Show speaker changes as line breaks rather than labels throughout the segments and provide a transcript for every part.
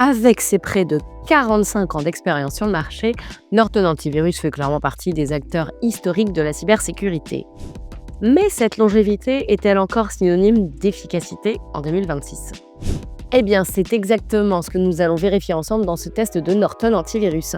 Avec ses près de 45 ans d'expérience sur le marché, Norton Antivirus fait clairement partie des acteurs historiques de la cybersécurité. Mais cette longévité est-elle encore synonyme d'efficacité en 2026 ? Eh bien, c'est exactement ce que nous allons vérifier ensemble dans ce test de Norton Antivirus.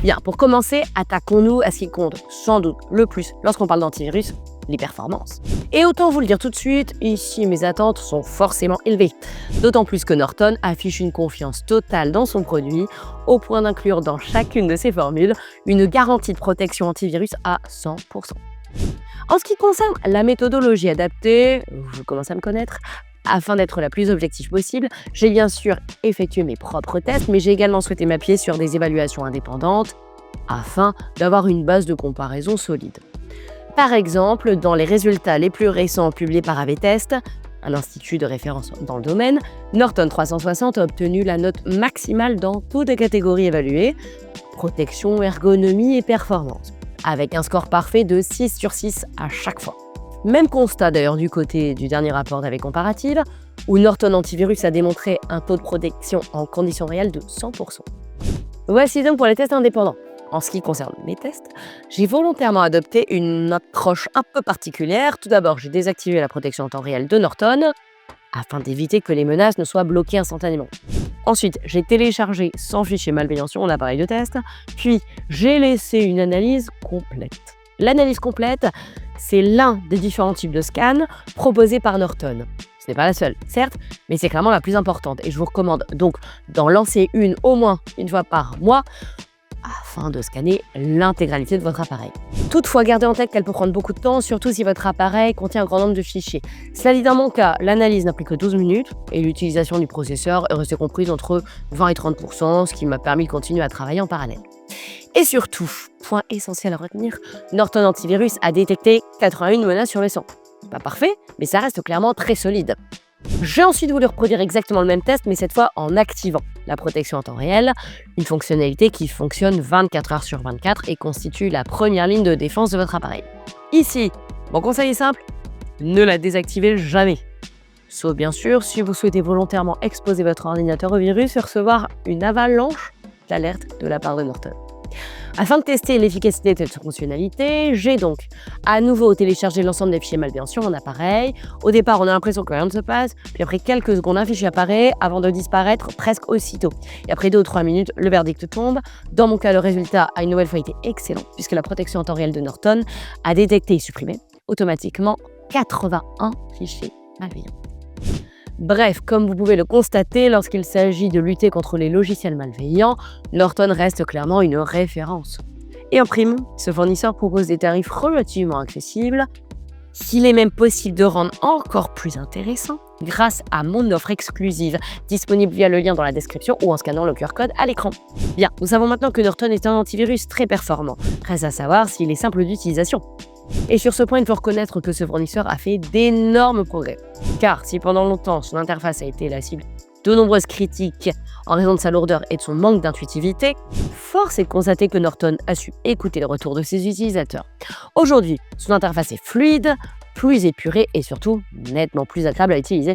Bien, pour commencer, attaquons-nous à ce qui compte sans doute le plus lorsqu'on parle d'antivirus, les performances. Et autant vous le dire tout de suite, ici mes attentes sont forcément élevées. D'autant plus que Norton affiche une confiance totale dans son produit, au point d'inclure dans chacune de ses formules une garantie de protection antivirus à 100%. En ce qui concerne la méthodologie adaptée, vous commencez à me connaître, afin d'être la plus objective possible, j'ai bien sûr effectué mes propres tests, mais j'ai également souhaité m'appuyer sur des évaluations indépendantes afin d'avoir une base de comparaison solide. Par exemple, dans les résultats les plus récents publiés par AV-Test, un institut de référence dans le domaine, Norton 360 a obtenu la note maximale dans toutes les catégories évaluées, protection, ergonomie et performance, avec un score parfait de 6 sur 6 à chaque fois. Même constat d'ailleurs du côté du dernier rapport d'AV Comparative, où Norton Antivirus a démontré un taux de protection en conditions réelles de 100%. Voici donc pour les tests indépendants. En ce qui concerne mes tests, j'ai volontairement adopté une approche un peu particulière. Tout d'abord, j'ai désactivé la protection en temps réel de Norton, afin d'éviter que les menaces ne soient bloquées instantanément. Ensuite, j'ai téléchargé sans fichier malveillant sur mon appareil de test, puis j'ai laissé une analyse complète. L'analyse complète, c'est l'un des différents types de scans proposés par Norton. Ce n'est pas la seule, certes, mais c'est clairement la plus importante et je vous recommande donc d'en lancer une au moins une fois par mois afin de scanner l'intégralité de votre appareil. Toutefois, gardez en tête qu'elle peut prendre beaucoup de temps, surtout si votre appareil contient un grand nombre de fichiers. Cela dit, dans mon cas, l'analyse n'a pris que 12 minutes et l'utilisation du processeur est restée comprise entre 20 et 30%, ce qui m'a permis de continuer à travailler en parallèle. Et surtout, point essentiel à retenir, Norton Antivirus a détecté 81 menaces sur les 100. Pas parfait, mais ça reste clairement très solide. J'ai ensuite voulu reproduire exactement le même test, mais cette fois en activant la protection en temps réel, une fonctionnalité qui fonctionne 24 heures sur 24 et constitue la première ligne de défense de votre appareil. Ici, mon conseil est simple, ne la désactivez jamais. Sauf bien sûr si vous souhaitez volontairement exposer votre ordinateur au virus et recevoir une avalanche d'alerte de la part de Norton. Afin de tester l'efficacité de cette fonctionnalité, j'ai donc à nouveau téléchargé l'ensemble des fichiers malveillants sur mon appareil. Au départ, on a l'impression que rien ne se passe, puis après quelques secondes, un fichier apparaît avant de disparaître presque aussitôt. Et après 2 ou 3 minutes, le verdict tombe. Dans mon cas, le résultat a une nouvelle fois été excellent, puisque la protection en temps réel de Norton a détecté et supprimé automatiquement 81 fichiers malveillants. Bref, comme vous pouvez le constater, lorsqu'il s'agit de lutter contre les logiciels malveillants, Norton reste clairement une référence. Et en prime, ce fournisseur propose des tarifs relativement accessibles, qu'il est même possible de rendre encore plus intéressant grâce à mon offre exclusive, disponible via le lien dans la description ou en scannant le QR code à l'écran. Bien, nous savons maintenant que Norton est un antivirus très performant. Reste à savoir s'il est simple d'utilisation. Et sur ce point, il faut reconnaître que ce fournisseur a fait d'énormes progrès. Car si pendant longtemps, son interface a été la cible de nombreuses critiques en raison de sa lourdeur et de son manque d'intuitivité, force est de constater que Norton a su écouter les retours de ses utilisateurs. Aujourd'hui, son interface est fluide, plus épurée et surtout nettement plus agréable à utiliser.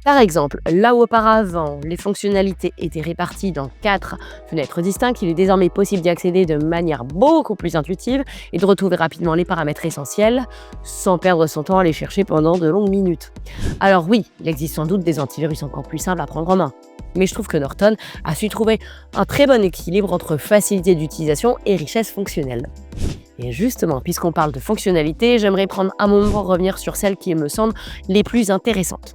Par exemple, là où auparavant les fonctionnalités étaient réparties dans 4 fenêtres distinctes, il est désormais possible d'y accéder de manière beaucoup plus intuitive et de retrouver rapidement les paramètres essentiels sans perdre son temps à les chercher pendant de longues minutes. Alors oui, il existe sans doute des antivirus encore plus simples à prendre en main, mais je trouve que Norton a su trouver un très bon équilibre entre facilité d'utilisation et richesse fonctionnelle. Et justement, puisqu'on parle de fonctionnalités, j'aimerais prendre un moment pour revenir sur celles qui me semblent les plus intéressantes.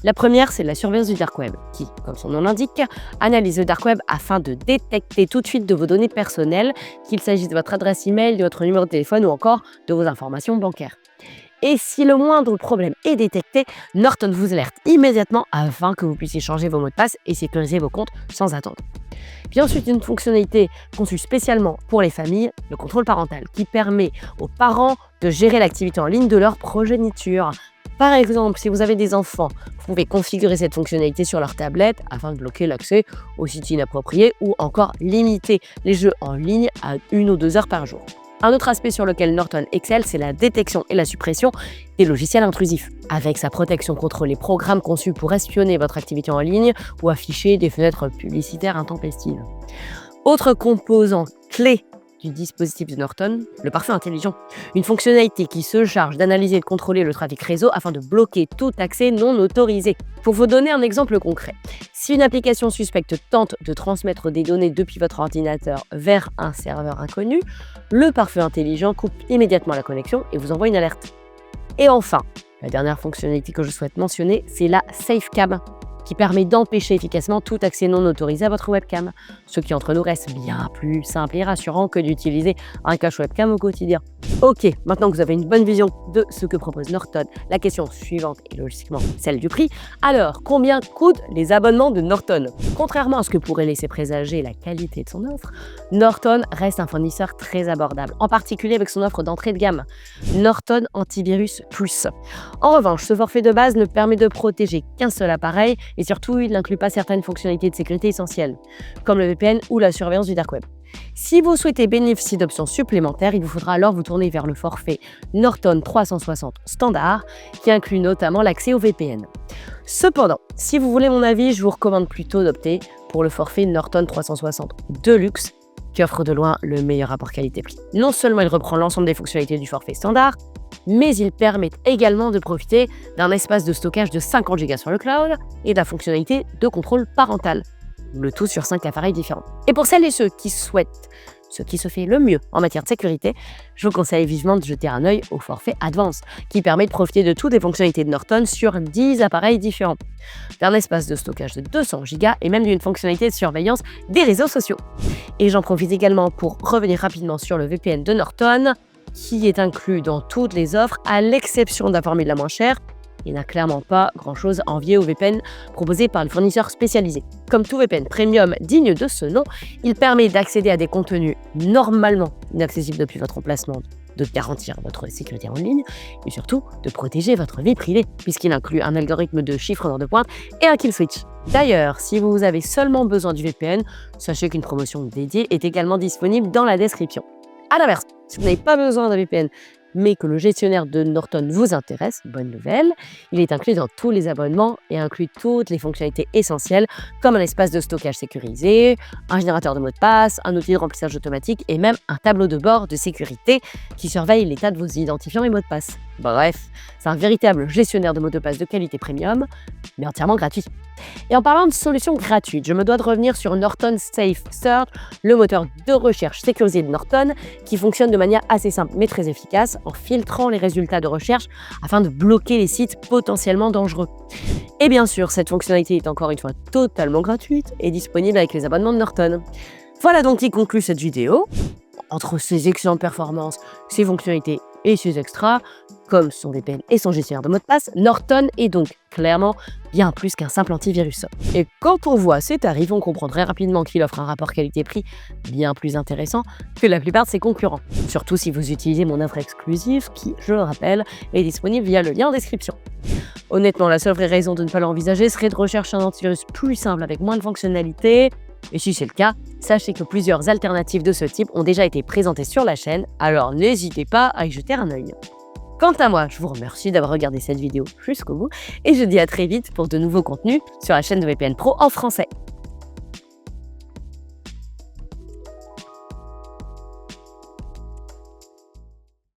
La première, c'est la surveillance du dark web, qui, comme son nom l'indique, analyse le dark web afin de détecter tout de suite de vos données personnelles, qu'il s'agisse de votre adresse email, de votre numéro de téléphone ou encore de vos informations bancaires. Et si le moindre problème est détecté, Norton vous alerte immédiatement afin que vous puissiez changer vos mots de passe et sécuriser vos comptes sans attendre. Puis ensuite, une fonctionnalité conçue spécialement pour les familles, le contrôle parental, qui permet aux parents de gérer l'activité en ligne de leur progéniture. Par exemple, si vous avez des enfants, vous pouvez configurer cette fonctionnalité sur leur tablette afin de bloquer l'accès aux sites inappropriés ou encore limiter les jeux en ligne à 1 ou 2 heures par jour. Un autre aspect sur lequel Norton excelle, c'est la détection et la suppression des logiciels intrusifs. Avec sa protection contre les programmes conçus pour espionner votre activité en ligne ou afficher des fenêtres publicitaires intempestives. Autre composant clé du dispositif de Norton, le pare-feu intelligent. Une fonctionnalité qui se charge d'analyser et de contrôler le trafic réseau afin de bloquer tout accès non autorisé. Pour vous donner un exemple concret, si une application suspecte tente de transmettre des données depuis votre ordinateur vers un serveur inconnu, le pare-feu intelligent coupe immédiatement la connexion et vous envoie une alerte. Et enfin, la dernière fonctionnalité que je souhaite mentionner, c'est la SafeCam, qui permet d'empêcher efficacement tout accès non autorisé à votre webcam, ce qui entre nous reste bien plus simple et rassurant que d'utiliser un cache webcam au quotidien. Ok, maintenant que vous avez une bonne vision de ce que propose Norton, la question suivante est logiquement celle du prix. Alors, combien coûtent les abonnements de Norton? Contrairement à ce que pourrait laisser présager la qualité de son offre, Norton reste un fournisseur très abordable, en particulier avec son offre d'entrée de gamme, Norton Antivirus Plus. En revanche, ce forfait de base ne permet de protéger qu'un seul appareil et surtout, il n'inclut pas certaines fonctionnalités de sécurité essentielles, comme le VPN ou la surveillance du dark web. Si vous souhaitez bénéficier d'options supplémentaires, il vous faudra alors vous tourner vers le forfait Norton 360 standard, qui inclut notamment l'accès au VPN. Cependant, si vous voulez mon avis, je vous recommande plutôt d'opter pour le forfait Norton 360 Deluxe, qui offre de loin le meilleur rapport qualité-prix. Non seulement il reprend l'ensemble des fonctionnalités du forfait standard, mais il permet également de profiter d'un espace de stockage de 50 Go sur le cloud et de la fonctionnalité de contrôle parental, le tout sur 5 appareils différents. Et pour celles et ceux qui souhaitent ce qui se fait le mieux en matière de sécurité, je vous conseille vivement de jeter un œil au forfait Advance, qui permet de profiter de toutes les fonctionnalités de Norton sur 10 appareils différents, d'un espace de stockage de 200 Go et même d'une fonctionnalité de surveillance des réseaux sociaux. Et j'en profite également pour revenir rapidement sur le VPN de Norton, qui est inclus dans toutes les offres, à l'exception de la formule la moins chère. Il n'a clairement pas grand-chose à envier au VPN proposé par le fournisseur spécialisé. Comme tout VPN premium digne de ce nom, il permet d'accéder à des contenus normalement inaccessibles depuis votre emplacement, de garantir votre sécurité en ligne et surtout de protéger votre vie privée, puisqu'il inclut un algorithme de chiffrement de pointe et un kill switch. D'ailleurs, si vous avez seulement besoin du VPN, sachez qu'une promotion dédiée est également disponible dans la description. À l'inverse, si vous n'avez pas besoin d'un VPN, mais que le gestionnaire de Norton vous intéresse, bonne nouvelle, il est inclus dans tous les abonnements et inclut toutes les fonctionnalités essentielles comme un espace de stockage sécurisé, un générateur de mots de passe, un outil de remplissage automatique et même un tableau de bord de sécurité qui surveille l'état de vos identifiants et mots de passe. Bref, c'est un véritable gestionnaire de mots de passe de qualité premium, mais entièrement gratuit. Et en parlant de solutions gratuites, je me dois de revenir sur Norton Safe Search, le moteur de recherche sécurisé de Norton, qui fonctionne de manière assez simple mais très efficace en filtrant les résultats de recherche afin de bloquer les sites potentiellement dangereux. Et bien sûr, cette fonctionnalité est encore une fois totalement gratuite et disponible avec les abonnements de Norton. Voilà donc qui conclut cette vidéo. Entre ses excellentes performances, ses fonctionnalités et ses extras, comme son VPN et son gestionnaire de mots de passe, Norton est donc clairement bien plus qu'un simple antivirus. Et quand on voit ses tarifs, on comprend très rapidement qu'il offre un rapport qualité-prix bien plus intéressant que la plupart de ses concurrents. Surtout si vous utilisez mon offre exclusive qui, je le rappelle, est disponible via le lien en description. Honnêtement, la seule vraie raison de ne pas l'envisager serait de rechercher un antivirus plus simple avec moins de fonctionnalités. Et si c'est le cas, sachez que plusieurs alternatives de ce type ont déjà été présentées sur la chaîne, alors n'hésitez pas à y jeter un œil. Quant à moi, je vous remercie d'avoir regardé cette vidéo jusqu'au bout et je vous dis à très vite pour de nouveaux contenus sur la chaîne de VPN Pro en français.